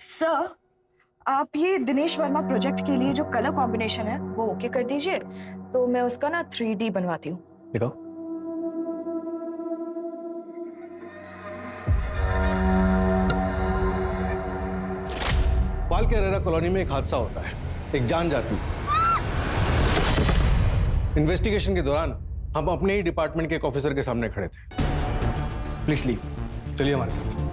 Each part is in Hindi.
सर, आप ये दिनेश वर्मा प्रोजेक्ट के लिए जो कलर कॉम्बिनेशन है वो ओके कर दीजिए, तो मैं उसका ना 3D बनवाती हूँ। दिखाओ। पाल के अरेरा कॉलोनी में एक हादसा होता है, एक जान जाती है। इन्वेस्टिगेशन के दौरान हम अपने ही डिपार्टमेंट के एक ऑफिसर के सामने खड़े थे। प्लीज लीव, चलिए हमारे साथ।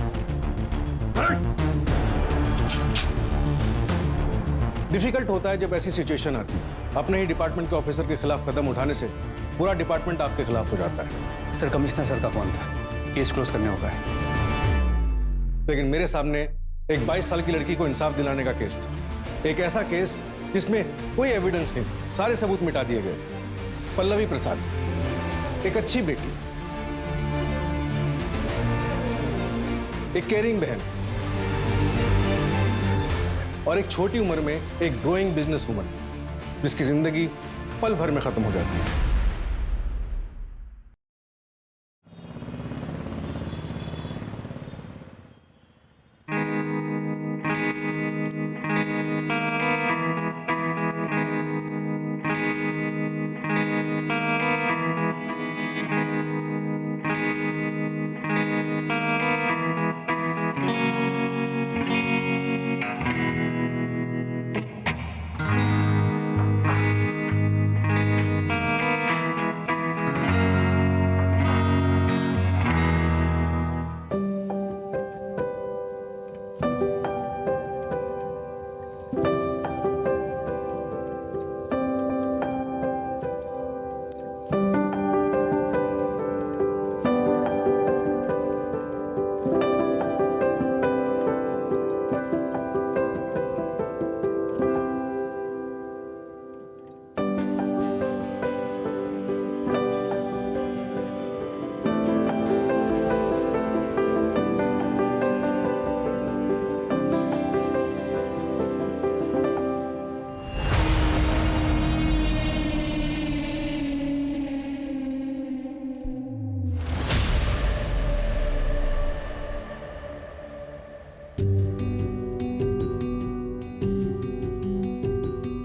डिफिकल्ट होता है जब ऐसी सिचुएशन आती है। अपने ही डिपार्टमेंट के ऑफिसर के खिलाफ कदम उठाने से पूरा डिपार्टमेंट आपके खिलाफ हो जाता है। सर, कमिश्नर सर का फोन था, केस क्लोज करने होगा है। लेकिन मेरे सामने एक 22 साल की लड़की को इंसाफ दिलाने का केस था। एक ऐसा केस जिसमें कोई एविडेंस नहीं, सारे सबूत मिटा दिए गए थे। पल्लवी प्रसाद, एक अच्छी बेटी, एक केयरिंग बहन और एक छोटी उम्र में एक ग्रोइंग बिजनेस वुमन, जिसकी जिंदगी पल भर में खत्म हो जाती है।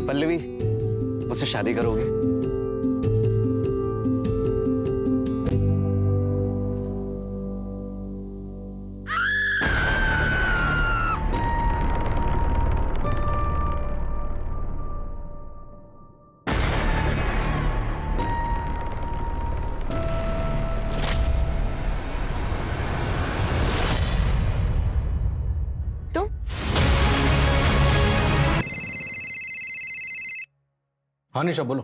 पल्लवी, मुझसे शादी करोगे? तो हाँ निशा, बोलो।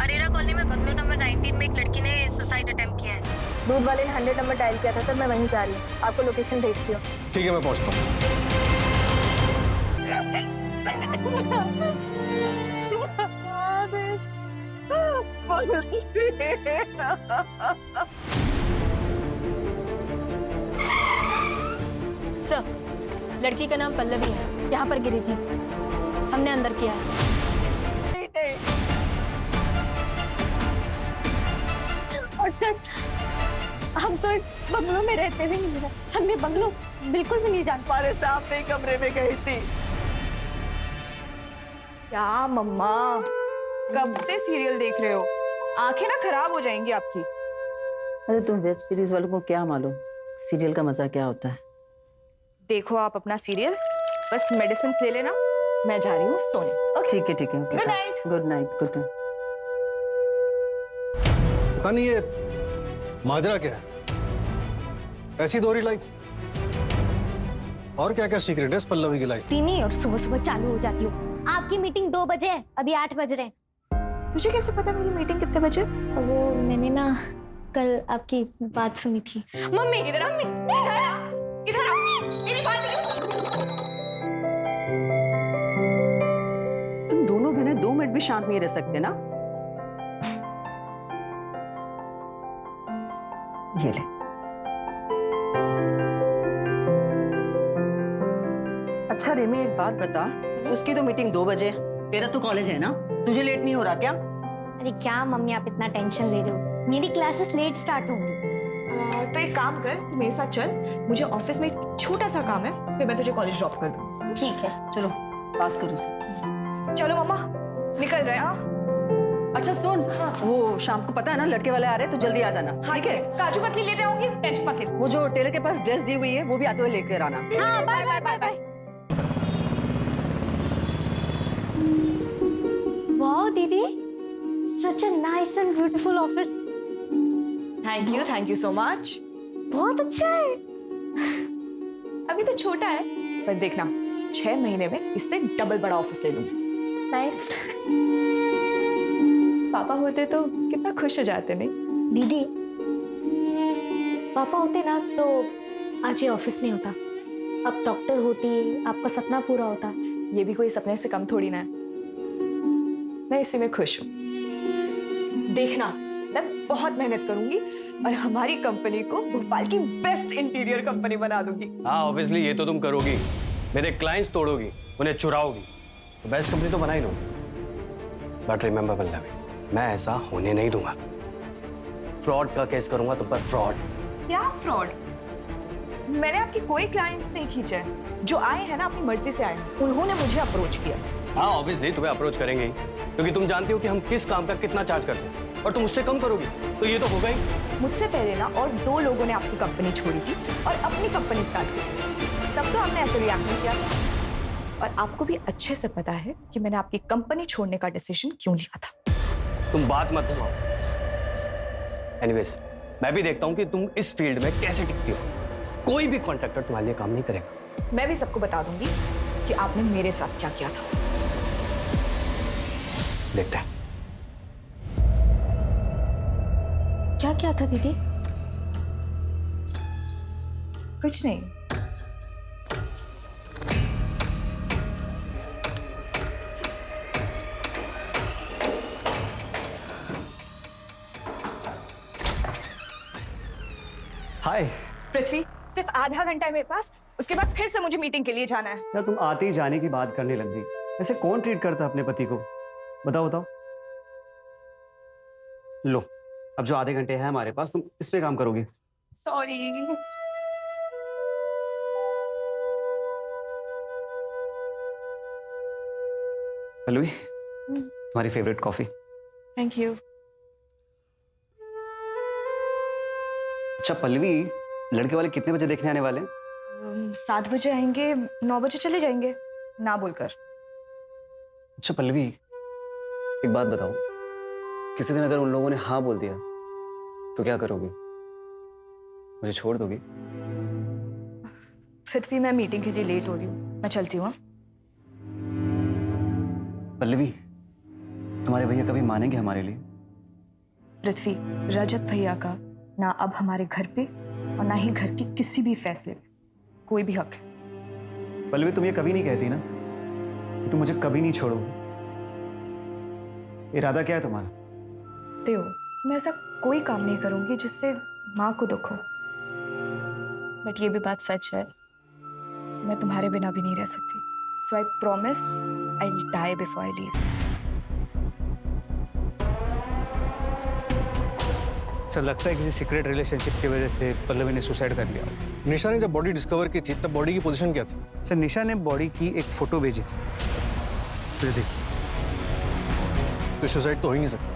अरेरा कॉलोनी में बंगलो नंबर 19 में एक लड़की ने सुसाइड अटेम्प्ट किया है। दूध वाले ने 100 नंबर डायल किया था सर, मैं वहीं जा रही हूँ, आपको लोकेशन भेजती हूँ। ठीक है, मैं पहुंचता हूँ। सर, लड़की का नाम पल्लवी है, यहाँ पर गिरी थी, हमने अंदर किया है। और सर, हम तो इस बंगलो में रहते भी नहीं है, हम ये बंगलो बिल्कुल भी नहीं जानते। हमारे सामने कमरे में गई थी। क्या मम्मा, कब से सीरियल देख रहे हो? आंखें ना खराब हो जाएंगी आपकी। अरे तुम वेब सीरीज वालों को क्या मालूम सीरियल का मजा क्या होता है। देखो आप अपना सीरियल, बस मेडिसिन ले लेना, मैं जा रही हूँ सोने। ओके, ठीक है ठीक है। Good night. Good night. Good night. पता नहीं ये माजरा क्या है, ऐसी दोहरी लाइफ। और क्या क्या सीक्रेट है इस पल्लवी की लाइफ? तीनी और सुबह सुबह चालू हो जाती हूँ। आपकी मीटिंग 2 बजे है, अभी 8 बज रहे हैं। तुझे कैसे पता मेरी मीटिंग कितने बजे? वो मैंने ना कल आपकी बात सुनी थी। मम्मी इधर आ, मम्मी इधर आ, मेरी बात तुम दोनों बहनें 2 मिनट भी शांत नहीं रह सकते ना। ये ले। अच्छा रेमी, एक बात बता, उसकी तो मीटिंग 2 बजे, तेरा तो कॉलेज है ना, तुझे लेट नहीं हो रहा क्या? अरे क्या मम्मी, आप इतना टेंशन ले रहे हो, मेरी क्लासेस लेट स्टार्ट होंगी। तो एक काम कर, तू मेरे साथ चल, मुझे ऑफिस में एक छोटा सा काम है, फिर मैं तुझे कॉलेज ड्रॉप कर दूँ। ठीक है। चलो पास करो उसे। चलो मम्मा निकल रहे हैं। हाँ अच्छा सुन, वो शाम को पता है ना लड़के वाले आ रहे हैं, तो जल्दी आ जाना, ठीक है? काजू कतली लेते आऊंगी, टेंशन मत ले। वो जो टेलर के पास ड्रेस दी हुई है वो भी आते हुए लेकर आना। हाँ, bye bye bye bye. Wow दीदी, such a nice and beautiful office. Thank you so much. बहुत अच्छा है। अभी तो छोटा है, पर देखना 6 महीने में इससे डबल बड़ा ऑफिस ले लूंगी। नाइस। पापा होते तो कितना खुश हो जाते नहीं? दीदी, पापा होते ना तो आज ये ऑफिस नहीं होता। अब डॉक्टर होती, आपका सपना पूरा होता। ये भी कोई सपने से कम थोड़ी ना है। मैं इसी में खुश हूँ। देखना, मैं बहुत मेहनत करूंगी और हमारी कंपनी को भोपाल की बेस्ट इंटीरियर कंपनी बना दूंगी। हाँ ऑब्वियसली ये तो तुम करोगी, मेरे क्लाइंट्स तोड़ोगी, उन्हें चुराओगी, तो बेस्ट कंपनी तो बना ही लोगी। बट रिमेंबर पल्लवी, मैं ऐसा होने नहीं दूंगा। फ्रॉड का केस करूंगा तुम पर, फ्रॉड। क्या फ्रॉड? मैंने आपकी कोई क्लाइंट्स नहीं खींचे। जो आए हैं ना अपनी मर्जी से आए, उन्होंने मुझे अप्रोच किया। हाँ ऑब्वियसली तुम्हें अप्रोच करेंगे ही, क्योंकि तुम जानती हो कि हम किस काम का कितना चार्ज करते हैं, और तुम उससे कम करोगी तो ये तो होगा ही। मुझसे पहले ना और 2 लोगों ने आपकी कंपनी छोड़ी थी और अपनी कंपनी स्टार्ट की थी। तब तो हमने ऐसे रिएक्ट नहीं किया था। और आपको भी अच्छे से पता है कि मैंने आपकी कंपनी छोड़ने का डिसीजन क्यों लिया था। तुम बात मत घुमाओ। एनीवेज, मैं भी देखता हूँ कि तुम इस फील्ड में कैसे टिकती हो। कोई भी कॉन्ट्रैक्टर तुम्हारे लिए काम नहीं करेगा। मैं भी सबको बता दूंगी कि आपने मेरे साथ क्या किया था। देखते हैं। क्या था दीदी? कुछ नहीं। हाय। पृथ्वी, सिर्फ आधा घंटा है मेरे पास, उसके बाद फिर से मुझे मीटिंग के लिए जाना है। यार तुम आते ही जाने की बात करने लग गई। ऐसे कौन ट्रीट करता है अपने पति को? बताओ बताओ। लो, अब जो आधे घंटे हैं हमारे पास, तुम इस पे काम करोगे। सॉरी। पल्लवी, तुम्हारी फेवरेट कॉफी। Thank you. अच्छा पल्लवी, लड़के वाले कितने बजे देखने आने वाले हैं? 7 बजे आएंगे, 9 बजे चले जाएंगे, ना बोलकर। अच्छा पल्लवी, एक बात बताओ, किसी दिन अगर उन लोगों ने हाँ बोल दिया तो क्या करोगी? मुझे छोड़ दोगी? पृथ्वी, मैं मीटिंग के लिए लेट हो रही हूँ, मैं चलती हूँ। पल्लवी, तुम्हारे भैया कभी मानेंगे हमारे लिए? पृथ्वी, रजत भैया का ना अब हमारे घर पे और ना ही घर के किसी भी फैसले पे कोई भी हक है। पल्लवी, तुम ये कभी नहीं कहती ना कि तुम मुझे कभी नहीं छोड़ोगी। इरादा क्या है तुम्हारा? देव, मैं ऐसा कोई काम नहीं करूंगी जिससे माँ को दुख हो। बट ये भी बात सच है कि मैं तुम्हारे बिना भी नहीं रह सकती। So I promise I will die before I leave. Sir लगता है किसी सीक्रेट रिलेशनशिप की वजह से पल्लवी ने सुसाइड कर लिया। निशा ने जब बॉडी डिस्कवर की थी तब बॉडी की पोजीशन क्या थी? सर निशा ने बॉडी की एक फोटो भेजी थी, फिर देखिए। तो सुसाइड तो हो ही नहीं सकता।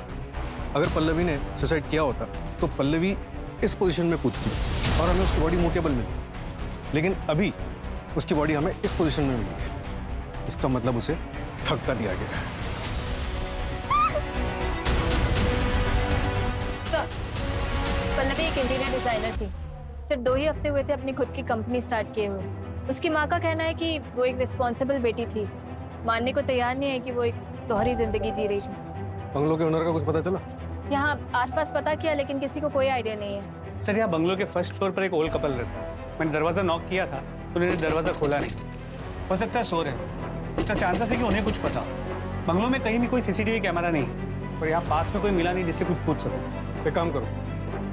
अगर पल्लवी ने सुसाइड किया होता तो पल्लवी इस पोजीशन में कूदती और हमें उसकी बॉडी मूवेबल मिलती, लेकिन अभी उसकी बॉडी हमें इस पोजीशन में मिली है। इसका मतलब उसे धक्का दिया गया है। पल्लवी एक इंटीरियर डिजाइनर थी। सिर्फ 2 ही हफ्ते हुए थे अपनी खुद की कंपनी स्टार्ट किए हुए। उसकी माँ का कहना है कि वो एक रिस्पॉन्सिबल बेटी थी, मानने को तैयार नहीं है कि वो एक दोहरी जिंदगी जी रही थी। बंगलो के ओनर का कुछ पता चला? यहाँ आसपास पता किया लेकिन किसी को कोई आइडिया नहीं है। सर यहाँ बंगलो के फर्स्ट फ्लोर पर एक ओल्ड कपल रहता है। मैंने दरवाजा नॉक किया था तो उन्होंने दरवाजा खोला नहीं। हो सकता है सो रहे। इसका चांसेस है कि उन्हें कुछ पता। बंगलो में कहीं भी कोई सीसीटीवी कैमरा नहीं और यहाँ पास में कोई मिला नहीं जिससे कुछ पूछ सको। एक काम करो,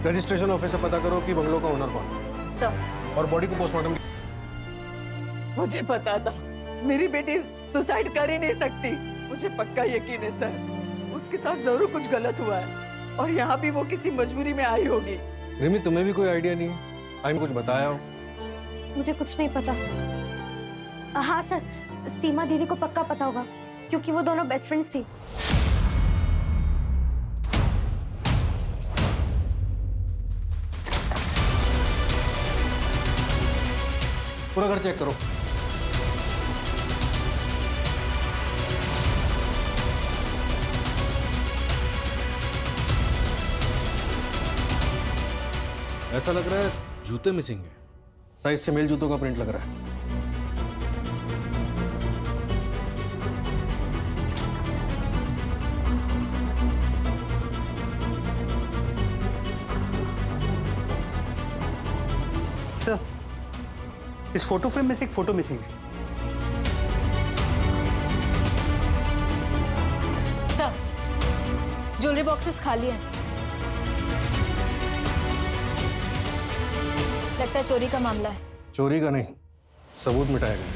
रजिस्ट्रेशन ऑफिस से पता करो कि बंगलो का ओनर कौन सर, और बॉडी को पोस्टमार्टम। मुझे पता था मेरी बेटी सुसाइड कर ही नहीं सकती। मुझे पक्का यकीन है सर, उसके साथ जरूर कुछ गलत हुआ है और यहाँ भी वो किसी मजबूरी में आई होगी। रिमी, तुम्हें भी कोई आइडिया नहीं है? आई कुछ बताया हो? मुझे कुछ नहीं पता। हाँ सर, सीमा दीदी को पक्का पता होगा क्योंकि वो दोनों बेस्ट फ्रेंड्स थी। पूरा घर चेक करो। ऐसा लग रहा है जूते मिसिंग है। साइज से मेल जूतों का प्रिंट लग रहा है। सर, इस फोटो फ्रेम में से एक फोटो मिसिंग है। सर, ज्वेलरी बॉक्सेस खाली हैं। लगता है चोरी का मामला है। चोरी का नहीं, सबूत मिटाया गया।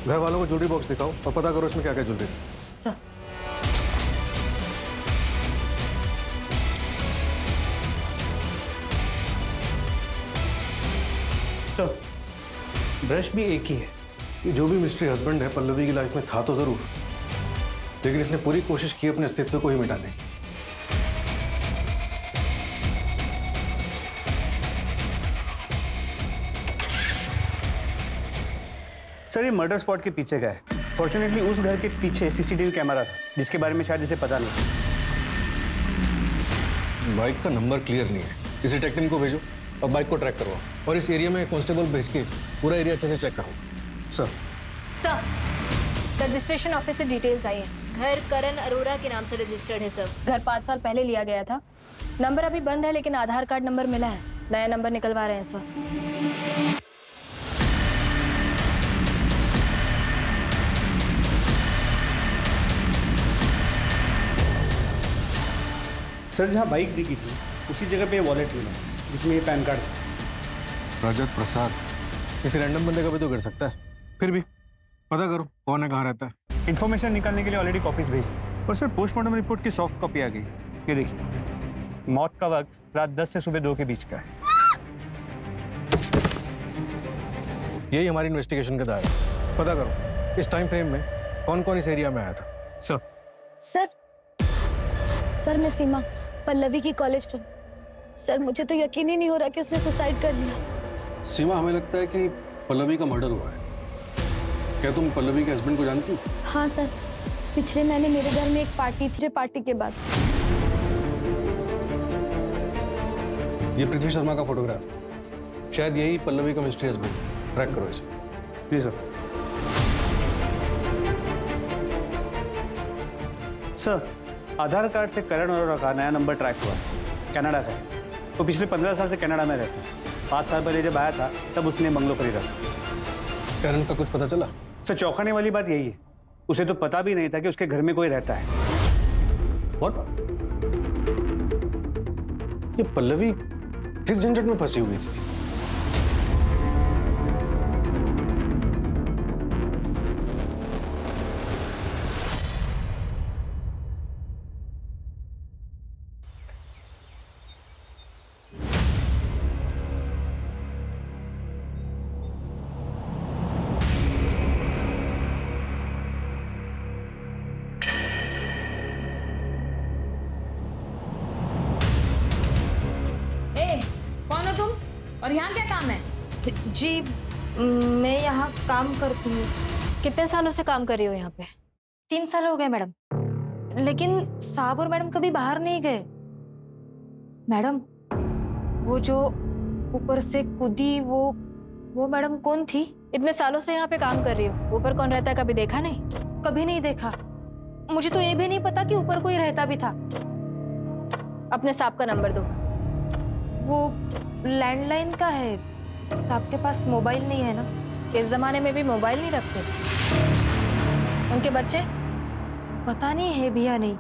घर वालों को ज्वेलरी बॉक्स दिखाओ और पता करो इसमें क्या क्या ज्वेलरी थी। सर, सर, ब्रश भी एक ही है। ये जो भी मिस्ट्री हस्बैंड है पल्लवी की लाइफ में था तो जरूर, लेकिन इसने पूरी कोशिश की अपने अस्तित्व को ही मिटाने की। सर, ये मर्डर स्पॉट के पीछे का है। फॉर्चुनेटली उस घर के पीछे सीसीटीवी कैमरा था जिसके बारे में शायद इसे पता नहीं। बाइक का नंबर क्लियर नहीं है। किसी टेक्नीशियन को भेजो और बाइक को ट्रैक करवाओ, और इस एरिया में कांस्टेबल भेज के पूरा एरिया अच्छे से चेक करो। सर, रजिस्ट्रेशन ऑफिस से डिटेल्स आई हैं। घर करण अरोरा के नाम से रजिस्टर्ड है सर। घर 5 साल पहले लिया गया था। नंबर अभी बंद है लेकिन आधार कार्ड नंबर मिला है। नया नंबर निकलवा रहे हैं सर। सर, जहाँ बाइक दिखी थी उसी जगह पे वॉलेट मिला जिसमें ये पैन कार्ड था। रजत प्रसाद किसी रैंडम बंदे का भी तो कर सकता है। फिर भी पता करो कौन है, कहाँ रहता है। इन्फॉर्मेशन निकालने के लिए ऑलरेडी कॉपीज भेज दी और सर पोस्टमार्टम रिपोर्ट की सॉफ्ट कॉपी आ गई। ये देखिए, मौत का वक्त रात 10 से सुबह 2 के बीच का है। यही हमारी इन्वेस्टिगेशन का दायरा है। पता करो इस टाइम फ्रेम में कौन कौन इस एरिया में आया था। सर, सर मैं सीमा, पल्लवी की कॉलेज फ्रेंड। सर मुझे तो यकीन ही नहीं हो रहा कि उसने सुसाइड कर लिया। सीमा, हमें लगता है कि पल्लवी का मर्डर हुआ है। क्या तुम पल्लवी के हस्बैंड को जानती हो? हाँ सर, पिछले महीने मेरे घर में एक पार्टी थी। पार्टी के बाद ये पृथ्वी शर्मा का फोटोग्राफ, शायद यही पल्लवी का मिस्ट्री हस्बैंड। ट्रैक करो इसे। जी सर। सर, आधार कार्ड से करण अरोरा का नया नंबर ट्रैक हुआ, कनाडा का। वो पिछले 15 साल से कनाडा में रहता है। 5 साल पहले जब आया था तब उसने बंगलो खरीदा था। करण का कुछ पता चला? सर, चौंकाने वाली बात यही है, उसे तो पता भी नहीं था कि उसके घर में कोई रहता है। What? ये पल्लवी किस झंझट में फंसी हुई थी? और यहाँ क्या काम है? जी मैं यहाँ काम करती हूँ। कितने सालों से काम कर रही हो यहाँ पे? 3 साल हो गए मैडम, लेकिन साहब और मैडम कभी बाहर नहीं गए। मैडम वो जो ऊपर से कूदी वो मैडम कौन थी? इतने सालों से यहाँ पे काम कर रही हो, ऊपर कौन रहता है कभी देखा नहीं? कभी नहीं देखा। मुझे तो ये भी नहीं पता कि ऊपर कोई रहता भी था। अपने साहब का नंबर दो। वो लैंडलाइन का है, साहब के पास मोबाइल नहीं है ना। इस जमाने में भी मोबाइल नहीं रखते। उनके बच्चे? पता नहीं है भी या नहीं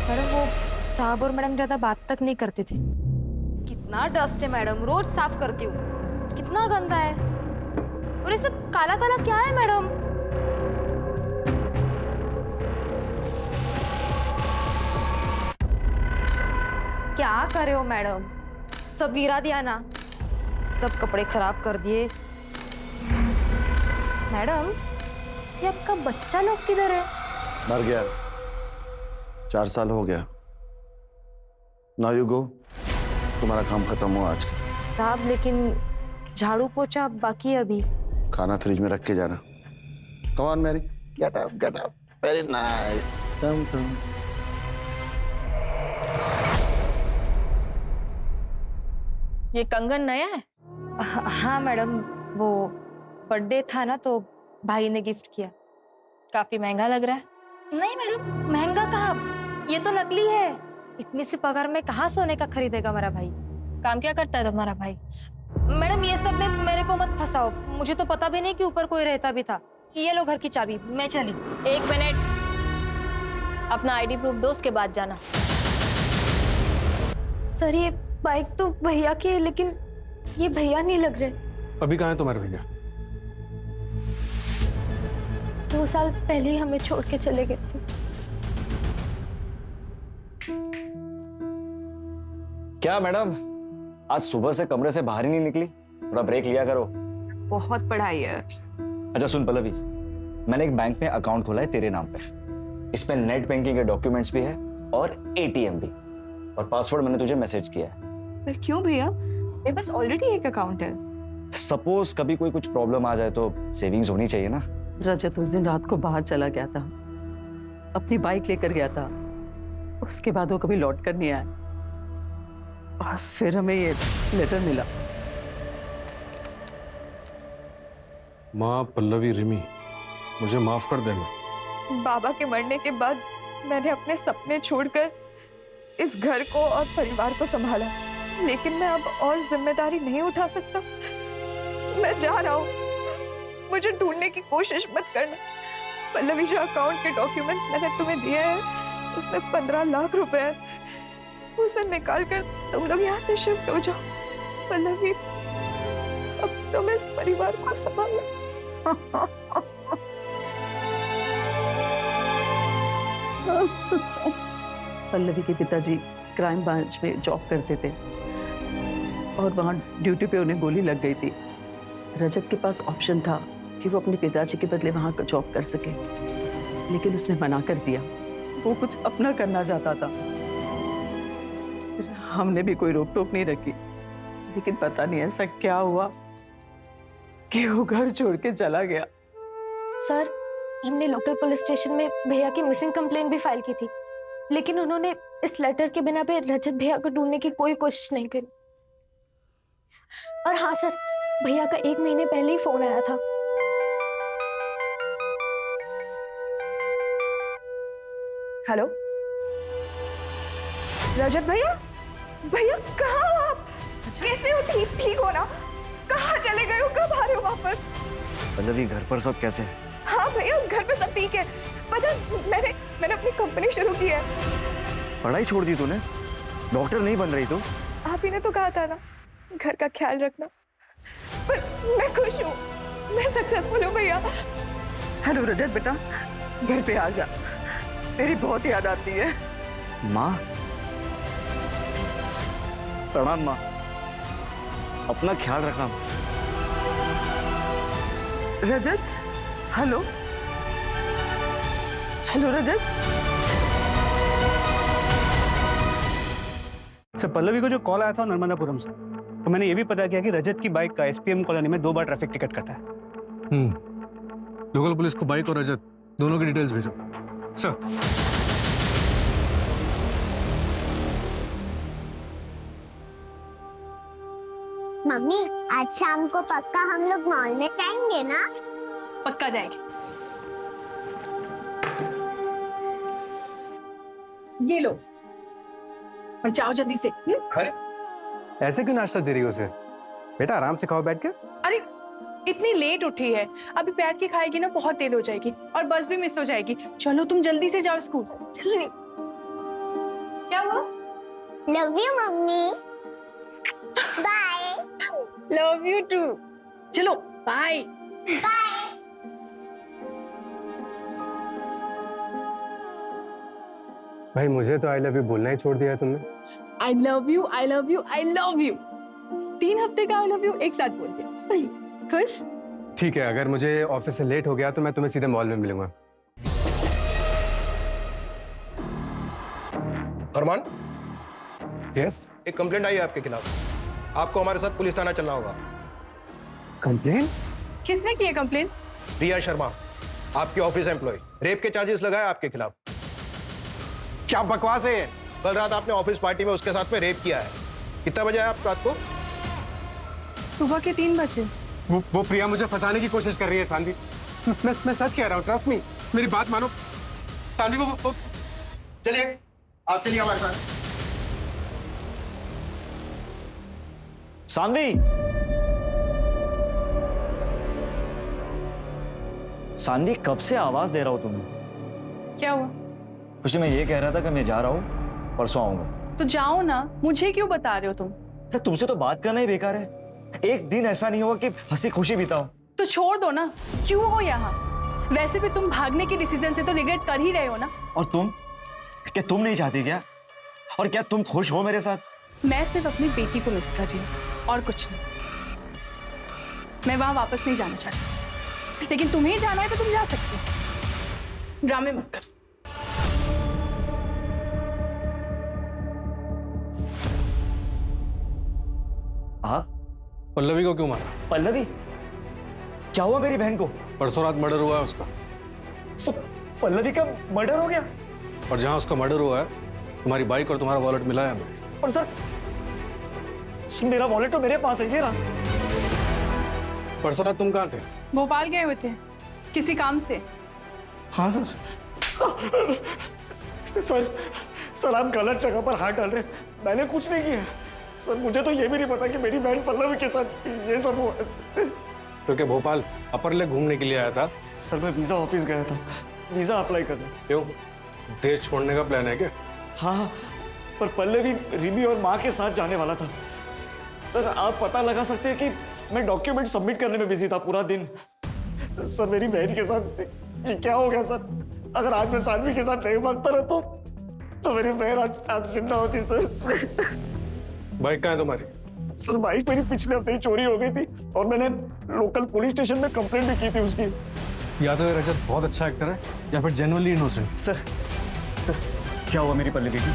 मैडम। वो साहब और मैडम ज्यादा बात तक नहीं करते थे। कितना डस्ट है मैडम, रोज साफ करती हूँ। कितना गंदा है। और ये सब काला काला क्या है मैडम? क्या कर रहे हो मैडम? सब गिरा दिया ना। सब कपड़े खराब कर दिए। मैडम, ये आपका बच्चा लोग किधर है? मर गया, 4 साल हो गया। नाउ यू गो, तुम्हारा काम खत्म हुआ आज का। साहब लेकिन झाड़ू पोछा बाकी है अभी। खाना फ्रिज में रख के जाना। Come on Mary, get up get up. Very nice, come come. ये कंगन नया है? हाँ मैडम, वो बर्थडे था ना तो भाई ने गिफ्ट किया। काफी महंगा लग रहा है। नहीं मैडम, महंगा कहाँ, ये तो नकली है। इतनी सी पगार में कहाँ सोने का खरीदेगा मेरा भाई। काम क्या करता है तुम्हारा भाई? मैडम ये सब में मेरे को मत फंसाओ, मुझे तो पता भी नहीं कि ऊपर कोई रहता भी था। ये लो घर की चाबी, मैं चली। 1 मिनट, अपना आईडी प्रूफ दो, उसके बाद जाना। सर ये बाइक तो भैया की है, लेकिन ये भैया नहीं लग रहे। अभी कहाँ है तुम्हारे भैया? 2 साल पहले ही हमें छोड़ के चले गए थे। क्या मैडम, आज सुबह से कमरे से बाहर ही नहीं निकली? थोड़ा ब्रेक लिया करो। बहुत पढ़ाई है। अच्छा सुन पल्लवी, मैंने एक बैंक में अकाउंट खोला है तेरे नाम पे। इसमें नेट बैंकिंग के डॉक्यूमेंट्स भी है और एटीएम भी, और पासवर्ड मैंने तुझे मैसेज किया है। पर क्यों भैया, मेरे पास ऑलरेडी एक अकाउंट है। सपोज कभी कोई कुछ प्रॉब्लम आ जाए तो सेविंग्स होनी चाहिए ना। रजत उस दिन रात को बाहर चला गया था, अपनी बाइक लेकर गया था। उसके बाद वो कभी लौट कर नहीं आया, और फिर हमें ये लेटर मिला। माँ पल्लवी, रिमी, मुझे माफ कर देना। बाबा के मरने के बाद मैंने अपने सपने छोड़कर इस घर को और परिवार को संभाला, लेकिन मैं अब और जिम्मेदारी नहीं उठा सकता। मैं जा रहा हूँ, मुझे ढूंढने की कोशिश मत करना। पल्लवी, जो अकाउंट के डॉक्यूमेंट्स मैंने तुम्हें दिए हैं उसमें 15 लाख रुपए हैं, उसे निकाल कर तुम लोग यहाँ से शिफ्ट हो जाओ। पल्लवी, अब तुम इस परिवार को संभालो। पल्लवी के पिताजी क्राइम ब्रांच में जॉब करते थे और वहाँ ड्यूटी पे उन्हें गोली लग गई थी। रजत के पास ऑप्शन था कि वो अपने पिताजी के बदले वहाँ जॉब कर सके, लेकिन उसने मना कर दिया। वो कुछ अपना करना चाहता था। हमने भी कोई रोक टोक नहीं रखी, लेकिन पता नहीं ऐसा क्या हुआ कि वो घर छोड़ के चला गया। सर, हमने लोकल पुलिस स्टेशन में भैया की मिसिंग कंप्लेंट भी फाइल की थी, लेकिन उन्होंने इस लेटर के बिना पे रजत भैया को ढूंढने की कोई कोशिश नहीं करी। और हाँ सर, भैया का 1 महीने पहले ही फोन आया था। हेलो रजत भैया, भैया कहाँ हो आप? कैसे हो? ठीक हो ना? कहाँ चले गए हो? कब आ रहे हो वापस? पल्लवी, घर पर सब कैसे है? हाँ भैया, घर पे सब ठीक है। पता है, मैंने अपनी कंपनी शुरू की है। पढ़ाई छोड़ दी तूने? डॉक्टर नहीं बन रही तू? आप ही ने तो कहा था ना, घर का ख्याल रखना। पर मैं खुश हूँ, मैं सक्सेसफुल हूँ भैया। हेलो रजत बेटा, घर पे आ जा, तेरी बहुत याद आती है। माँ, प्रणाम माँ, अपना ख्याल रखना। रजत, हेलो हेलो रजत। अच्छा, पल्लवी को जो कॉल आया था नर्मदापुरम से, तो मैंने ये भी पता किया कि रजत की बाइक का एसपीएम कॉलोनी में 2 बार ट्रैफिक टिकट कटा है। लोकल पुलिस को बाइक और रजत दोनों की डिटेल्स भेजो सर। मम्मी, आज शाम को पक्का हम लोग मॉल में जाएंगे ना? पक्का जाएंगे। ये लो, और जाओ जल्दी से। ऐसे क्यों नाश्ता दे रही हो उसे? बेटा आराम से खाओ बैठ के। अरे इतनी लेट उठी है, अभी बैठ के खाएगी ना बहुत देर हो जाएगी और बस भी मिस हो जाएगी। चलो तुम जल्दी से जाओ स्कूल। जल्दी। क्या हुआ? Love you mummy. Bye. Love you too. चलो बाय। बाय। भाई मुझे तो आई लव यू बोलना ही छोड़ दिया है तुमने। I love you, I love you, I love you 3 हफ्ते का आई लव यू एक साथ बोल दिया। खुश? ठीक है, अगर मुझे ऑफिस से लेट हो गया तो मैं तुम्हें सीधे मॉल में मिलूंगा। अरमान, यस। एक कंप्लेंट आई है आपके खिलाफ। आपको हमारे साथ पुलिस थाना चलना होगा। कंप्लेन? किसने की है कंप्लेन? रिया शर्मा, आपके ऑफिस एम्प्लॉय, रेप के चार्जेस लगाए आपके खिलाफ। क्या बकवास है ये? कल रात आपने ऑफिस पार्टी में उसके साथ में रेप किया है। कितना बजे आए आप रात को? सुबह के 3 बजे। वो प्रिया मुझे फंसाने की कोशिश कर रही है सानवी। मैं सच कह रहा हूँ, ट्रस्ट मी, मेरी बात मानो। सानवी वो चलिए, आप चलिए हमारे साथ। सानवी, सानवी कब से आवाज दे रहा हूं तुम्हें? क्या हुआ? कुछ नहीं, मैं ये कह रहा था कि मैं जा रहा हूँ, परसों आऊंगा। तो जाओ ना, मुझे क्यों बता रहे हो तुम? तो तुमसे तो बात करना ही बेकार है। एक दिन ऐसा नहीं होगा कि हंसी खुशी बिताओ। तो छोड़ दो ना, क्यों हो यहाँ? वैसे भी तुम भागने के डिसीजन से तो रिग्रेट कर ही रहे हो ना। और तुम, क्या तुम नहीं चाहती क्या? और क्या तुम खुश हो मेरे साथ? मैं सिर्फ अपनी बेटी को मिस कर रही हूँ और कुछ नहीं। मैं वहां वापस नहीं जाना चाहती, लेकिन तुम्हें जाना है तो तुम जा सकते हो। ड्रामे मत कर। हाँ, पल्लवी को क्यों मारा? पल्लवी? क्या हुआ मेरी बहन को? परसों रात मर्डर हुआ है उसका। सब पल्लवी का मर्डर हो गया? और जहां उसका मर्डर हुआ है, तुम्हारी बाइक और तुम्हारा वॉलेट मिला है हमें। और सर, मेरा वॉलेट तो मेरे पास है, ये रहा। परसों रात तुम कहाँ थे? भोपाल गए हुए थे किसी काम से। हाँ सर। सर आप गलत जगह पर हाथ डाल रहे हैं। मैंने कुछ नहीं किया सर। मुझे तो ये भी नहीं पता कि मेरी बहन पल्लवी के साथ ये सब हुआ। क्योंकि भोपाल अपर लेक घूमने के लिए आया था। सर मैं वीजा ऑफिस गया था, वीजा अप्लाई करने। क्यों, देश छोड़ने का प्लान है क्या? हाँ, पर पल्लवी रिमी और माँ के साथ जाने वाला था। सर आप पता लगा सकते हैं कि मैं डॉक्यूमेंट सबमिट करने में बिजी था पूरा दिन। सर मेरी बहन के साथ ये क्या हो गया सर? अगर आज मैं सानवी के साथ नहीं भागता रहता तो मेरी बहन आज जिंदा होती सर। बाइक कहाँ है तुम्हारी? सर बाइक मेरी पिछले हफ्ते ही चोरी हो गई थी और मैंने लोकल पुलिस स्टेशन में कंप्लेंट भी की थी उसकी। या तो ये रजत बहुत अच्छा एक्टर है या फिर जेन्युइनली इनोसेंट। सर क्या हुआ मेरी पल्लवी की?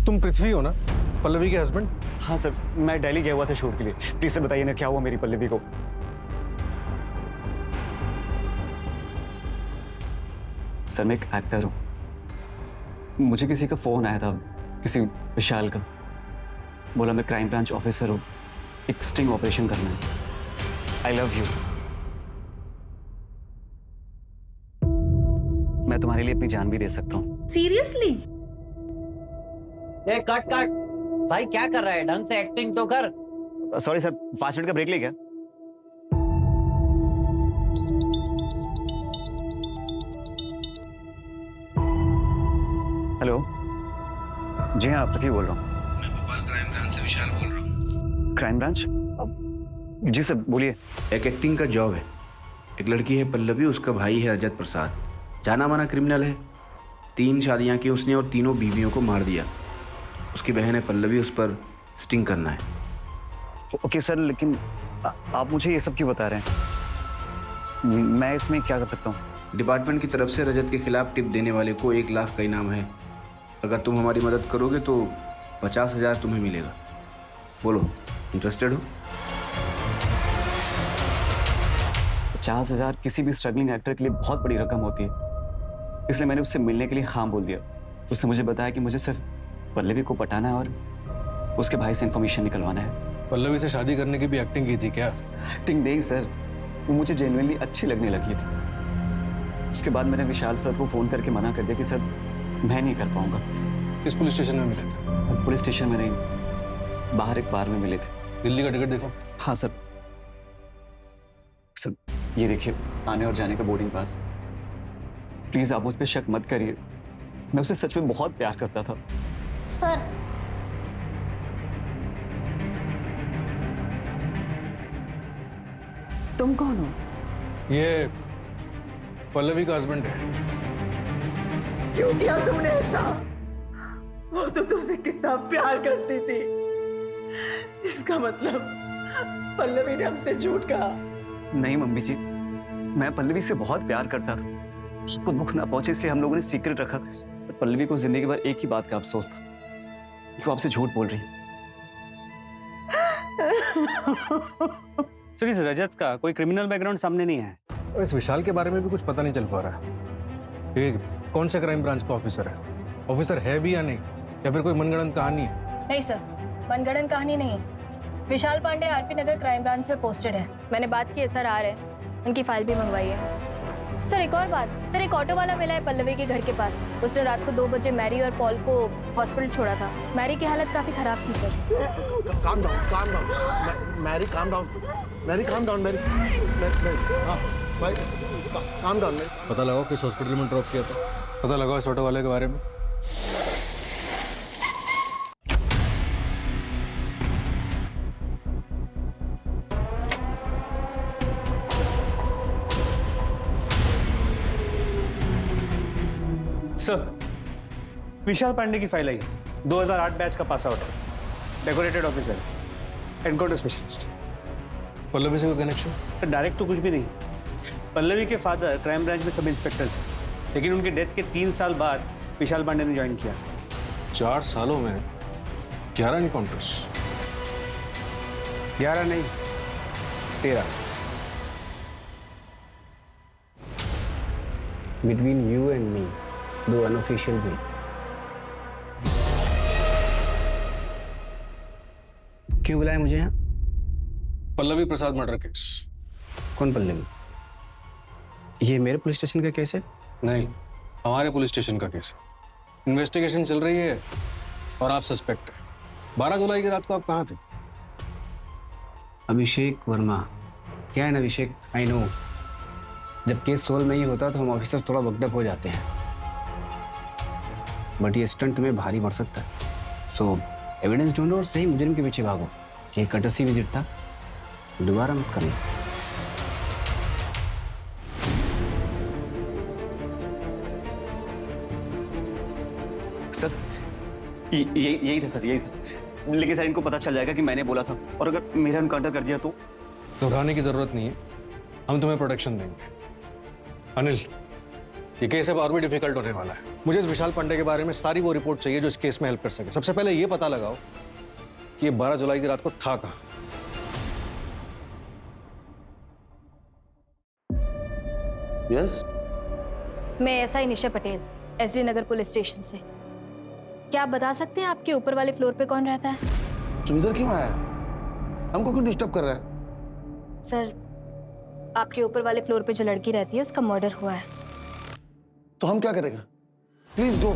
तुम पृथ्वी हो ना, पल्लवी के हस्बैंड? हाँ सर, मैं दिल्ली गया हुआ था शूट के लिए। प्लीज सर बताइए ना, क्या हुआ मेरी पल्लवी को? सर मैं एक एक्टर हूँ। मुझे किसी का फोन आया था, किसी विशाल का। बोला मैं क्राइम ब्रांच ऑफिसर हूँ, एक स्टिंग ऑपरेशन करना है। I love you. मैं तुम्हारे लिए अपनी जान भी दे सकता हूँ। सीरियसली? कट भाई, क्या कर रहा है? ढंग से एक्टिंग तो कर। सॉरी सर, 5 मिनट का ब्रेक ले क्या? हेलो, जी हाँ पृथ्वी बोल रहा हूँ। मैं भोपाल क्राइम ब्रांच से विशाल बोल रहा हूँ। Crime branch? जी सर बोलिए। एक एक्टिंग का जॉब है। एक लड़की है पल्लवी, उसका भाई है रजत प्रसाद, जाना माना क्रिमिनल है। 3 शादियां की उसने और तीनों बीवियों को मार दिया। उसकी बहन है पल्लवी, उस पर स्टिंग करना है। ओके सर, लेकिन आप मुझे ये सब क्यों बता रहे हैं? मैं इसमें क्या कर सकता हूँ? डिपार्टमेंट की तरफ से रजत के खिलाफ टिप देने वाले को 1 लाख का इनाम है। अगर तुम हमारी मदद करोगे तो 50,000 तुम्हें मिलेगा। बोलो, इंटरेस्टेड हो? 50,000 किसी भी स्ट्रगलिंग एक्टर के लिए बहुत बड़ी रकम होती है, इसलिए मैंने उससे मिलने के लिए हाँ बोल दिया। उसने मुझे बताया कि मुझे सिर्फ पल्लवी को पटाना है और उसके भाई से इंफॉर्मेशन निकलवाना है। पल्लवी से शादी करने की भी एक्टिंग की थी क्या? एक्टिंग नहीं सर, वो मुझे जेन्युइनली अच्छी लगने लगी थी। उसके बाद मैंने विशाल सर को फोन करके मना कर दिया कि सर मैं नहीं कर पाऊंगा। किस पुलिस स्टेशन में मिले थे? पुलिस स्टेशन में नहीं, बाहर एक बार में मिले थे। दिल्ली का टिकट देखो। हाँ सर। सर ये देखिए, आने और जाने का बोर्डिंग पास। प्लीज आप मुझ पर शक मत करिए, मैं उसे सच में बहुत प्यार करता था। सर तुम कौन हो? ये पल्लवी का हस्बैंड है। क्यों किया तुमने ऐसा? वो तो तुमसे कितना प्यार करती थी। इसका मतलब पल्लवी ने हमसे झूठ कहा। नहीं मम्मी जी, मैं पल्लवी से बहुत प्यार करता था। आपको दुख ना पहुंचे इसलिए हम लोगों ने सीक्रेट रखा। पर पल्लवी को जिंदगी भर एक ही बात का अफसोस था कि वो आपसे झूठ बोल रही है। सर, इस रजत का कोई क्रिमिनल बैकग्राउंड सामने नहीं है। और इस विशाल के बारे में भी कुछ पता नहीं चल पा रहा है। ये कौन से क्राइम ब्रांच का ऑफिसर है? ऑफिसर है भी या नहीं, या फिर कोई मनगढ़ंत कहानी है? नहीं सर, मनगढ़ंत कहानी नहीं है। विशाल पांडे आरपी नगर क्राइम ब्रांच में पोस्टेड है। मैंने बात की है सर, आ रहे हैं, उनकी फाइल भी मंगवाई है। सर एक और बात, सर एक ऑटो वाला मिला है पल्लवी के घर के पास। उसने रात को 2 बजे मैरी और पॉल को हॉस्पिटल छोड़ा था। मैरी की हालत काफी खराब थी sir. Calm down Mary, calm down Mary, calm down Mary, हाँ भाई काम डाउन। पता लगाओ किस हॉस्पिटल में ड्रॉप किया था। पता लगाओ इस ऑटो वाले के बारे में। सर, विशाल पांडे की फाइल आई है। 2008 बैच का पास आउट है, decorated officer, encounter specialist. Pallavi से कोई कनेक्शन? सर डायरेक्ट तो कुछ भी नहीं। पल्लवी के फादर क्राइम ब्रांच में सब इंस्पेक्टर थे, लेकिन उनके डेथ के 3 साल बाद विशाल पांडे ने ज्वाइन किया। 4 सालों में 11 एनकाउंटर्स? 11 नहीं, 13। Between you and me, 2 unofficial भी। क्यों बुलाया मुझे यहाँ? पल्लवी प्रसाद मर्डर केस। कौन पल्लवी? ये मेरे पुलिस स्टेशन का केस है? नहीं, हमारे पुलिस स्टेशन का केस है। इन्वेस्टिगेशन चल रही है और आप सस्पेक्ट है। 12 जुलाई की रात को आप कहाँ थे? अभिषेक वर्मा। क्या है ना अभिषेक, आई नो, जब केस सोल्व नहीं होता तो हम ऑफिसर्स थोड़ा वक्डअप हो जाते हैं, बट ये स्टंट तुम्हें भारी पड़ सकता है। सो एविडेंस ढूंढो और सही मुजरिम के पीछे भागो। ये कटसी विजिट था, दोबारा मत करना। सर यही था सर, यही था। लेकिन सर इनको पता चल जाएगा कि मैंने बोला था, और अगर मेरा एनकाउंटर कर दिया तो? घबराने की जरूरत नहीं है, हम तुम्हें प्रोटेक्शन देंगे। अनिल, ये केस अब और भी डिफिकल्ट होने वाला है। मुझे इस विशाल पांडे के बारे में सारी वो रिपोर्ट चाहिए जो इस केस में हेल्प कर सके। सबसे पहले ये पता लगाओ कि ये 12 जुलाई की रात को था कहाँ। यस, मैं एसआई निशा पटेल, एसडी नगर पुलिस स्टेशन से। क्या आप बता सकते हैं आपके ऊपर वाले फ्लोर पे कौन रहता है? तुम इधर क्यों आया? हमको क्यों डिस्टर्ब कर रहा है? सर, आपके ऊपर वाले फ्लोर पे जो लड़की रहती है उसका मर्डर हुआ है। तो हम क्या करेंगे? Please go.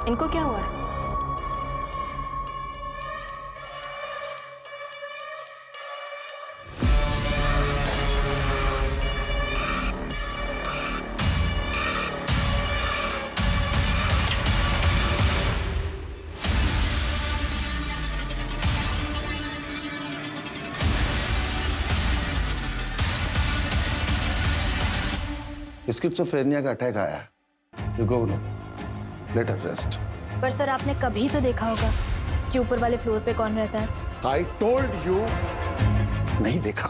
इनको क्या हुआ है? स्किज़ोफ्रेनिया का अटैक आया है। You go no, let her rest. पर सर आपने कभी तो देखा होगा कि ऊपर वाले फ्लोर पे कौन रहता है? आई टोल्ड यू, नहीं देखा।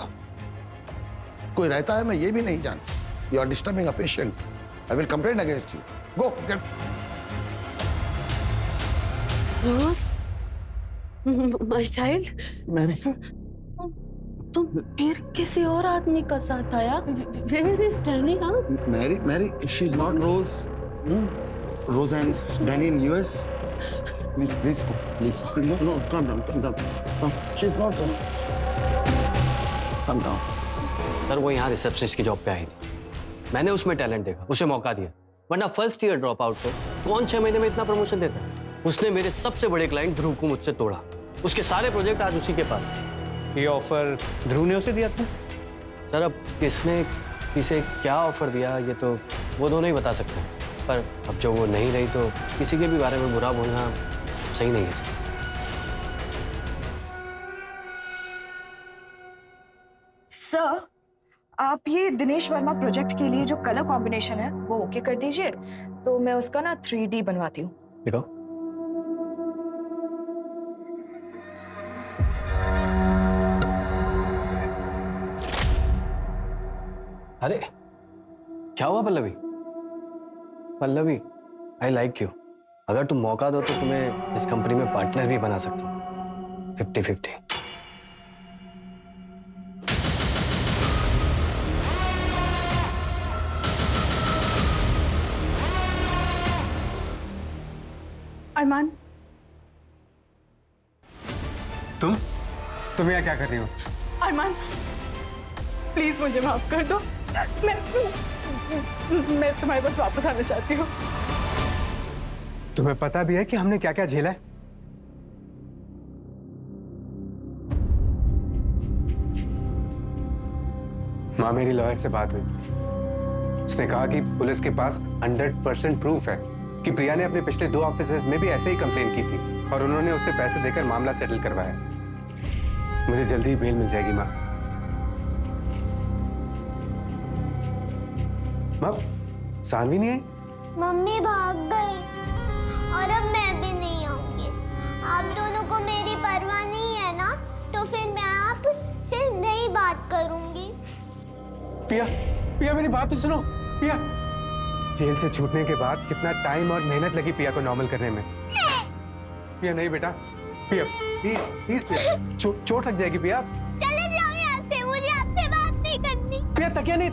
कोई रहता है मैं ये भी नहीं जानता। You are disturbing a patient. I will complain against you. Go get. Rose, my child, Mary, तुम फिर किसी और आदमी का साथ आया? Where is Danny, huh? Mary, she is not Rose. Rose and Danny in US. Please go, please. No, calm down. She is not Rose. Calm down. Sir वो यहाँ रिसेप्शनिस्ट की जॉब पे आई थी, मैंने उसमें टैलेंट देखा, उसे मौका दिया। वरना फर्स्ट ईयर ड्रॉप आउट को कौन 6 महीने में इतना प्रमोशन देता है? उसने मेरे सबसे बड़े क्लाइंट ध्रुव को मुझसे तोड़ा। उसके सारे प्रोजेक्ट आज उसी के पास है। ये ऑफर ध्रुव ने उसे दिया था? सर अब किसने किसे क्या ऑफर दिया ये तो वो दोनों ही बता सकते हैं, पर अब जो वो नहीं रही तो किसी के भी बारे में बुरा बोलना सही नहीं है सर। सर, आप ये दिनेश वर्मा प्रोजेक्ट के लिए जो कलर कॉम्बिनेशन है वो ओके कर दीजिए, तो मैं उसका ना 3D बनवाती हूँ। दिखाओ। अरे क्या हुआ Pallavi? Pallavi, I like you. अगर तुम मौका दो तो तुम्हें इस कंपनी में पार्टनर भी बना सकता हूँ, 50-50। अरमान, तुम यहाँ क्या कर रही हो? अरमान, प्लीज मुझे माफ कर दो। मैं तुम्हारे पास वापस आना चाहती हूँ। तुम्हें पता भी है कि हमने क्या क्या झेला है? माँ, मेरी लॉयर से बात हुई। उसने कहा कि पुलिस के पास 100% प्रूफ है कि प्रिया ने अपने पिछले 2 ऑफिसेज में भी ऐसे ही कंप्लेन की थी और उन्होंने उससे पैसे देकर मामला सेटल करवाया। मुझे जल्दी ही बेल मिल जाएगी माँ। माँ, सानवी नहीं आई? मम्मी भाग गई और अब मैं भी नहीं आऊंगी। आप दोनों को मेरी परवाह नहीं है ना, तो फिर मैं आप से नहीं बात करूंगी। पिया, मेरी बात तो सुनो। पिया, जेल से छूटने के बाद कितना टाइम और मेहनत लगी पिया को नॉर्मल करने में। पिया नहीं बेटा, पिया प्लीज पिया, चोट लग जाएगी पिया। चले जाओ यहाँ से, मुझे आपसे बात नहीं करनी। पिया तकिया नहीं।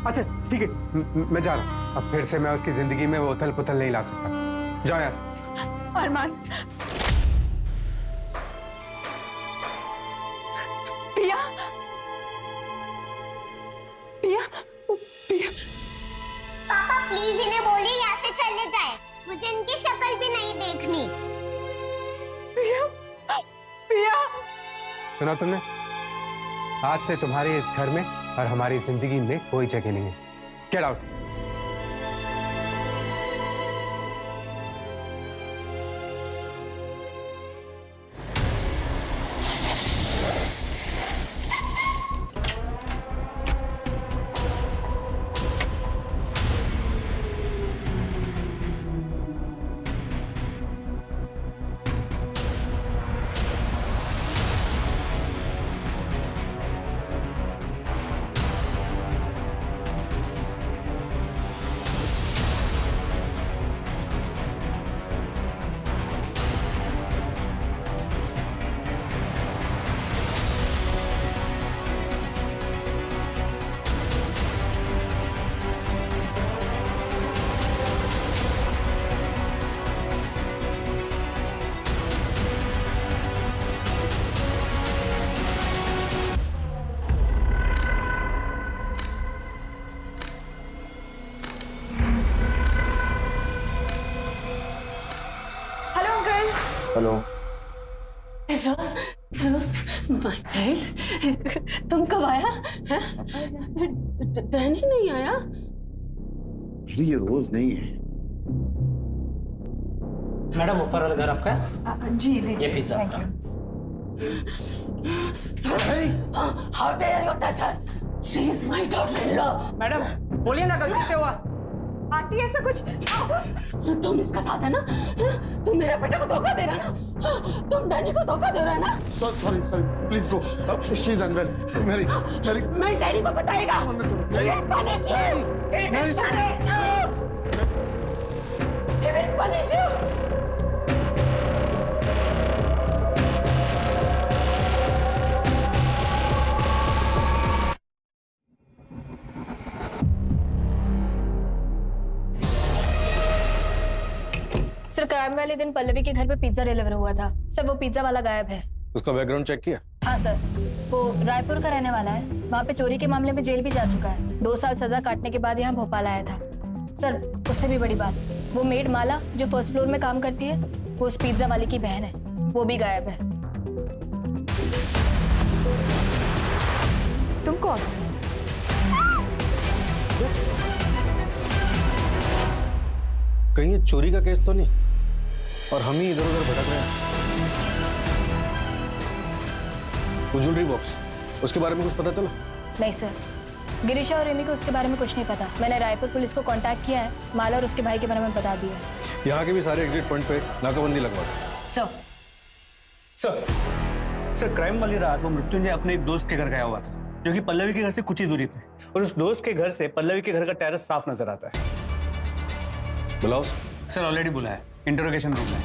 अच्छा ठीक है, मैं जा रहा हूँ। अब फिर से मैं उसकी जिंदगी में वो उथल पुथल नहीं ला सकता। जाओ यहाँ से। अरमान, पिया, पिया, पिया। पापा प्लीज इन्हें बोलिए यहाँ से चले जाए, मुझे इनकी शक्ल भी नहीं देखनी। पिया, पिया। सुना तुमने? आज से तुम्हारे इस घर में और हमारी जिंदगी में कोई जगह नहीं है। Get out. Hello. Rose my child, तुम कब आया? डैनी नहीं आया? ये रोज नहीं है। मैडम, ऊपर वाला घर आपका? जी दीजिए। ये pizza. Thank you. How dare you touch her? She is my daughter-in-law. Madam बोलिए ना, गलती से हुआ। आंटी ऐसा कुछ। तुम इसका साथ है ना? तुम मेरे बेटे को धोखा दे रहा है ना? तुम डैनी को धोखा दे रहा है ना? Sorry please go. She is unwell. Mary मैं डैनी को बताएगा। He will punish you. He will punish you. He will punish you. Sir, crime वाले दिन पल्लवी के घर पे पिज्जा डिलीवर हुआ था। सर, वो पिज्जा वाला गायब है। उसका बैकग्राउंड चेक किया? हाँ सर, वो रायपुर का रहने वाला है। वहाँ पे चोरी के मामले में जेल भी जा चुका है। 2 साल सजा काटने के बाद यहाँ भोपाल आया था। सर, उससे भी बड़ी बात, वो मेड माला जो फर्स्ट फ्लोर में काम करती है, वो उस पिज्जा वाले की बहन है। वो भी गायब है। तुम कौन? कहीं ये चोरी का केस तो नहीं और हम ही इधर उधर भटक रहे हैं? वो ज्वेलरी बॉक्स, उसके बारे में कुछ पता चला? नहीं सर, गिरीशा और रेमी को उसके बारे में कुछ नहीं पता। मैंने रायपुर पुलिस को कांटेक्ट किया है, माला और उसके भाई के बारे में बता दिया। यहाँ के भी सारे एग्जिट पॉइंट पे नाकाबंदी लगवा दो। सर सर क्राइम वाली रात वो मृत्युंजय अपने एक दोस्त के घर गया हुआ था, जो कि पल्लवी के घर से कुछ ही दूरी पे, और उस दोस्त के घर से पल्लवी के घर का टेरेस साफ नजर आता है। बुलाओ। सर ऑलरेडी बुला है, इंटरोगेशन रूम में।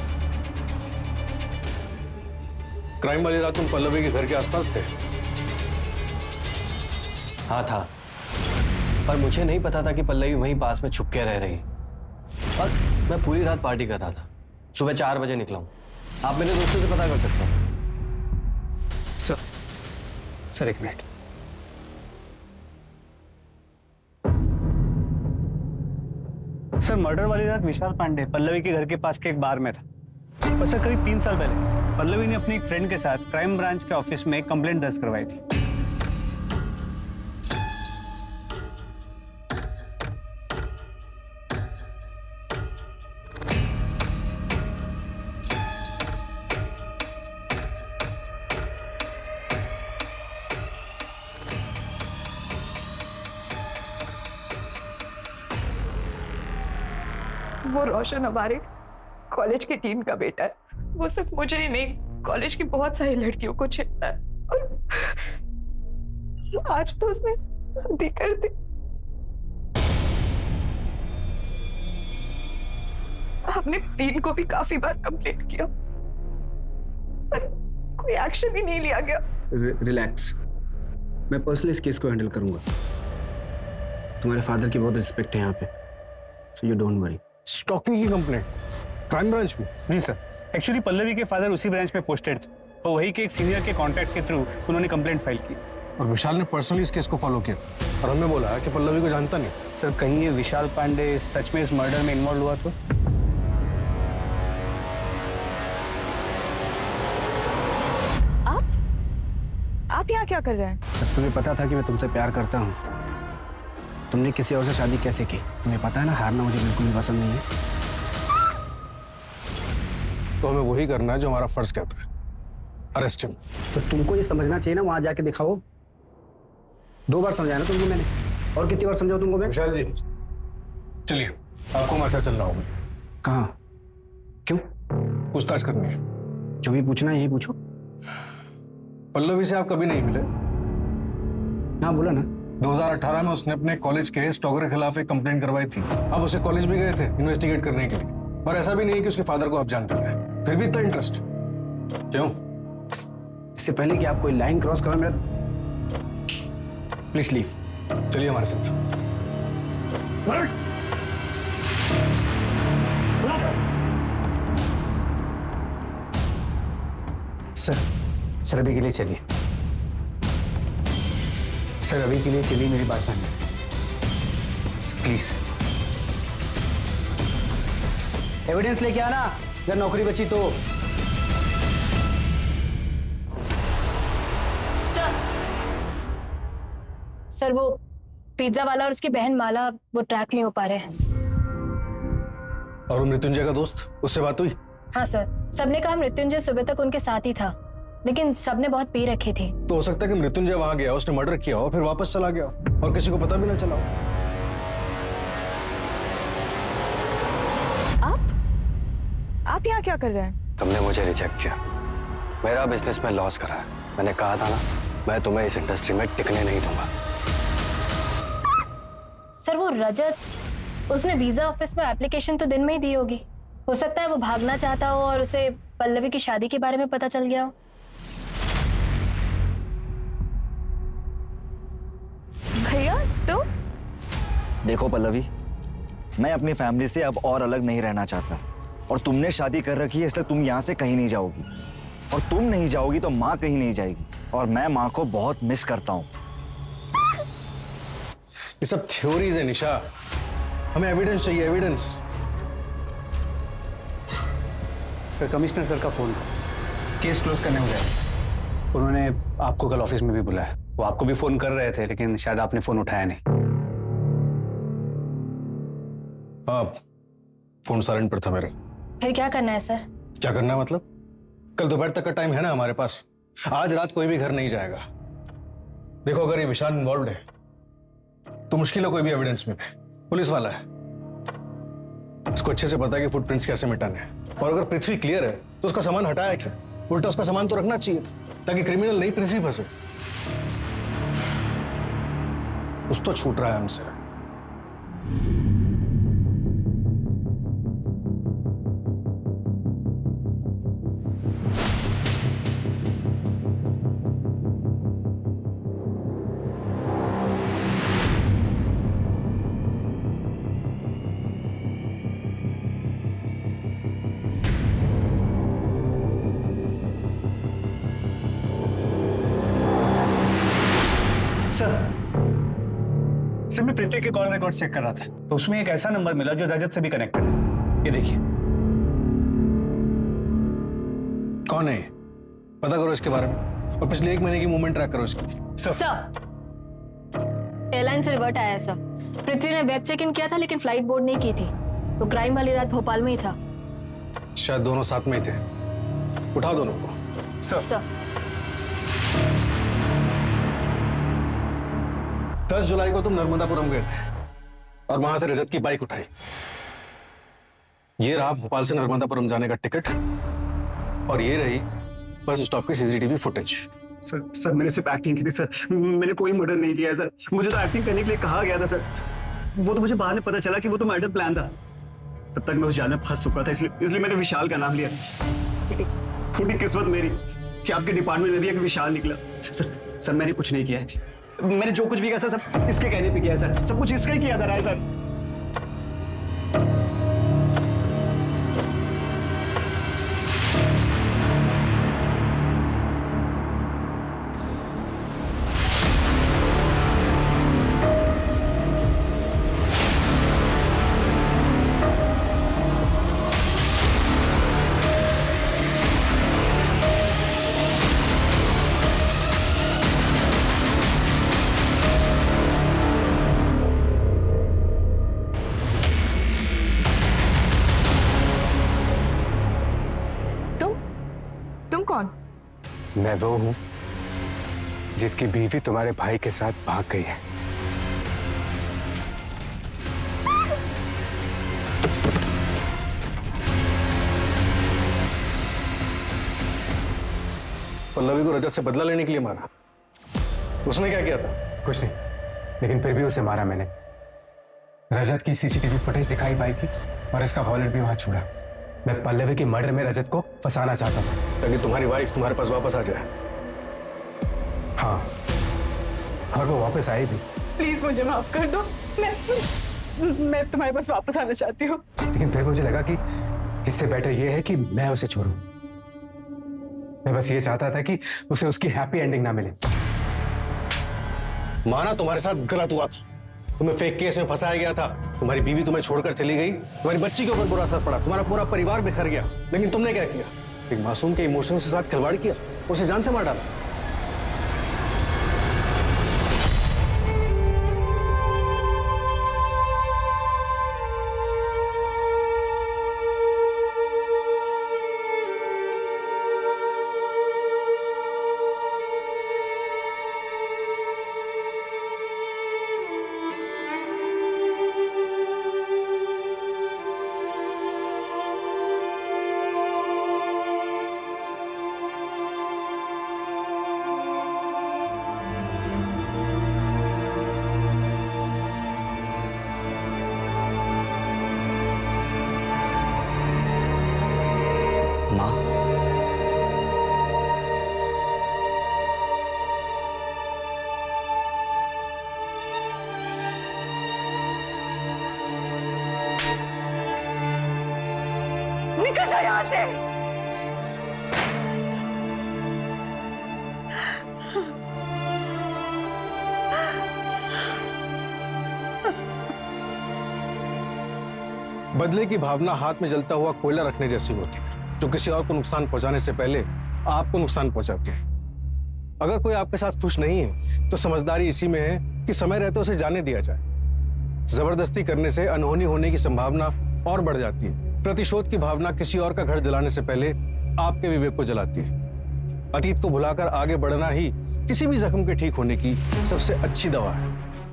क्राइम वाली रात तुम पल्लवी के घर के आसपास थे? हाँ था, पर मुझे नहीं पता था कि पल्लवी वहीं पास में छुप के रह रही। और मैं पूरी रात पार्टी कर रहा था। सुबह 4 बजे निकला हूं। आप मेरे दोस्तों से पता कर सकते हो। सर एक मिनट। सर मर्डर वाली रात विशाल पांडे पल्लवी के घर के पास के एक बार में था। और सर करीब 3 साल पहले पल्लवी ने अपनी एक फ्रेंड के साथ क्राइम ब्रांच के ऑफिस में एक कंप्लेंट दर्ज करवाई थी। वो रोशन हमारे कॉलेज की टीम का बेटा है। वो सिर्फ मुझे ही नहीं, कॉलेज की बहुत सारी लड़कियों को छेड़ता है। और आज तो उसने शादी कर दी। हमने टीम को भी काफी बार कंप्लेंट किया, पर कोई एक्शन ही नहीं लिया गया। रिलैक्स, मैं पर्सनली इस केस को हैंडल करूंगा। तुम्हारे फादर की बहुत रिस्पेक्ट है यहाँ पे, so you don't worry. Stalking की कंप्लेंट क्राइम ब्रांच में? जी सर, एक्चुअली पल्लवी के फादर उसी ब्रांच में पोस्टेड थे, और वही के एक सीनियर के कॉन्टैक्ट के थ्रू उन्होंने कंप्लेंट फाइल की। और विशाल ने पर्सनली इस केस को फॉलो किया और हमें बोला कि पल्लवी को जानता नहीं। सर कहीं ये विशाल पांडे सच में इस मर्डर में इन्वॉल्व हुआ तो? आप यहाँ क्या कर रहे हैं? जब तुम्हें पता था कि मैं तुमसे प्यार करता हूँ, तुमने किसी और से शादी कैसे की? तुम्हें पता है ना, हारना मुझे बिल्कुल भी पसंद नहीं है। तो हमें वही करना है जो हमारा फर्ज कहता है, अरेस्ट हिम। तो तुमको ये समझना चाहिए ना, वहां जाके दिखाओ। 2 बार समझाया ना तुमको मैंने, और कितनी बार समझाऊं तुमको मैं? विशाल जी चलिए, आपको हमारे साथ चलना होगा। कहाँ? क्यों? पूछताछ करनी है। जो भी पूछना है यही पूछो। पल्लवी से आप कभी नहीं मिले? हाँ बोला ना। 2018 में उसने अपने कॉलेज के स्टॉकर के खिलाफ एक कंप्लेंट करवाई थी। आप उसे कॉलेज भी गए थे इन्वेस्टिगेट करने के लिए, और ऐसा भी नहीं कि उसके फादर को आप जानते हैं, फिर भी इतना इंटरेस्ट क्यों? इससे पहले कि आप कोई लाइन क्रॉस करो मेरा, प्लीज लीव। चलिए हमारे साथ। सर अभी के लिए चलिए। सर अभी के लिए चलिए, मेरी बात मानिए प्लीज। एविडेंस लेके आना, अगर नौकरी बची तो। सर वो पिज्जा वाला और उसकी बहन माला वो ट्रैक नहीं हो पा रहे हैं। और वो मृत्युंजय का दोस्त, उससे बात हुई? हाँ सर, सबने कहा मृत्युंजय सुबह तक उनके साथ ही था, लेकिन सबने बहुत पी रखे थे। तो हो सकता है कि मृत्युंजय वहां गया, उसने मर्डर किया हो, फिर वापस चला गया और किसी को पता भी ना चला हो। आप यहाँ क्या कर रहे हैं? तुमने मुझे रिजेक्ट किया, मेरा बिजनेस में लॉस करा है। मैंने कहा था ना, मैं तुम्हें इस इंडस्ट्री में टिकने नहीं दूंगा। सर वो रजत, उसने वीजा ऑफिस में एप्लीकेशन तो दिन में ही दी होगी। हो सकता है वो भागना चाहता हो और उसे पल्लवी की शादी के बारे में पता चल गया हो। भैया तो देखो पल्लवी, मैं अपनी फैमिली से अब और अलग नहीं रहना चाहता, और तुमने शादी कर रखी है, इसलिए तुम यहाँ से कहीं नहीं जाओगी, और तुम नहीं जाओगी तो माँ कहीं नहीं जाएगी, और मैं माँ को बहुत मिस करता हूँ। ये सब थ्योरीज है निशा, हमें एविडेंस चाहिए, एविडेंस। कमिश्नर सर का फोन, केस क्लोज करने हो गया। उन्होंने आपको कल ऑफिस में भी बुलाया। वो आपको भी फोन कर रहे थे, लेकिन शायद आपने फोन उठाया नहीं। हाँ, फोन साइलेंट पर था मेरा। फिर क्या करना है सर? क्या करना है मतलब? कल दोपहर तक का टाइम है ना हमारे पास। आज रात कोई भी घर नहीं जाएगा। देखो, अगर ये विशाल इन्वॉल्व है तो मुश्किल है कोई भी एविडेंस में। पुलिस वाला है, उसको अच्छे से पता है कि फुटप्रिंट्स कैसे मिटाने हैं, और अगर पृथ्वी क्लियर है तो उसका सामान हटाया क्यों? उल्टा उसका सामान तो रखना चाहिए था, ताकि क्रिमिनल नहीं पृथ्वी फंसे। कुछ तो छूट रहा है हमसे। सर मैं पृथ्वी के कॉल रिकॉर्ड चेक कर रहा था, तो उसमें एक ऐसा नंबर मिला जो रजत से भी कनेक्टेड है। ये देखिए। कौन है? पता करो इसके बारे में, और पिछले 1 महीने की मूवमेंट ट्रैक करो इसकी। सर एयरलाइन से रिवर्ट आया है सर। पृथ्वी ने वेब चेक इन किया था लेकिन फ्लाइट बोर्ड नहीं की थी, तो क्राइम वाली रात भोपाल में ही था। शायद दोनों साथ में ही थे। उठाओ दोनों को। सर 10 जुलाई को तुम नर्मदापुरम गए थे और वहां से रजत की बाइक उठाई। ये रहा भोपाल से नर्मदापुरम जाने का टिकट, और ये रही बस स्टॉप की सीसीटीवी फुटेज। सर मैंने सिर्फ एक्टिंग की थी सर, मैंने कोई मर्डर नहीं किया है सर। मुझे तो एक्टिंग करने के लिए कहा गया था सर। वो तो मुझे बाद में पता चला कि वो तो मर्डर प्लान था। तब तक मैं उस जाल में फंस चुका था, इसलिए मैंने विशाल का नाम लिया। फूटी किस्मत मेरी कि आपके डिपार्टमेंट में भी एक विशाल निकला। सर मैंने कुछ नहीं किया है। मैंने जो कुछ भी किया सर सब इसके कहने पे किया है सर। सब कुछ इसका ही किया जा रहा है सर। मैं वो हूं जिसकी बीवी तुम्हारे भाई के साथ भाग गई है। पल्लवी को रजत से बदला लेने के लिए मारा। उसने क्या किया था? कुछ नहीं, लेकिन फिर भी उसे मारा मैंने। रजत की सीसीटीवी फुटेज दिखाई बाइक की, और इसका वॉलेट भी वहां छोड़ा। मैं पल्लवी की मर्डर में रजत को फंसाना चाहता था, ताकि तुम्हारी वाइफ तुम्हारे पास वापस आ जाए। हाँ, और वो वापस आई भी। प्लीज मुझे माफ कर दो, मैं तुम्हारे पास वापस आना चाहती हूँ। लेकिन फिर मुझे लगा कि इससे बेटर ये है कि मैं उसे छोड़ूं। मैं बस ये चाहता था कि उसे उसकी हैप्पी एंडिंग ना मिले। माना तुम्हारे साथ गलत हुआ था, तुम्हें फेक केस में फंसाया गया था, तुम्हारी बीवी तुम्हें छोड़कर चली गई, तुम्हारी बच्ची के ऊपर बुरा असर पड़ा, तुम्हारा पूरा परिवार बिखर गया। लेकिन तुमने क्या किया? एक मासूम के इमोशंस के साथ खिलवाड़ किया, उसे जान से मार डाला। निकल जाओ यहाँ से। बदले की भावना हाथ में जलता हुआ कोयला रखने जैसी होती है, जो किसी और को नुकसान पहुंचाने से पहले आपको नुकसान पहुंचाती है। अगर कोई आपके साथ खुश नहीं है तो समझदारी इसी में है कि समय रहते उसे जाने दिया जाए। जबरदस्ती करने से अनहोनी होने की संभावना और बढ़ जाती है। प्रतिशोध की भावना किसी और का घर जलाने से पहले आपके विवेक को जलाती है। अतीत को भुलाकर आगे बढ़ना ही किसी भी जख्म के ठीक होने की सबसे अच्छी दवा है।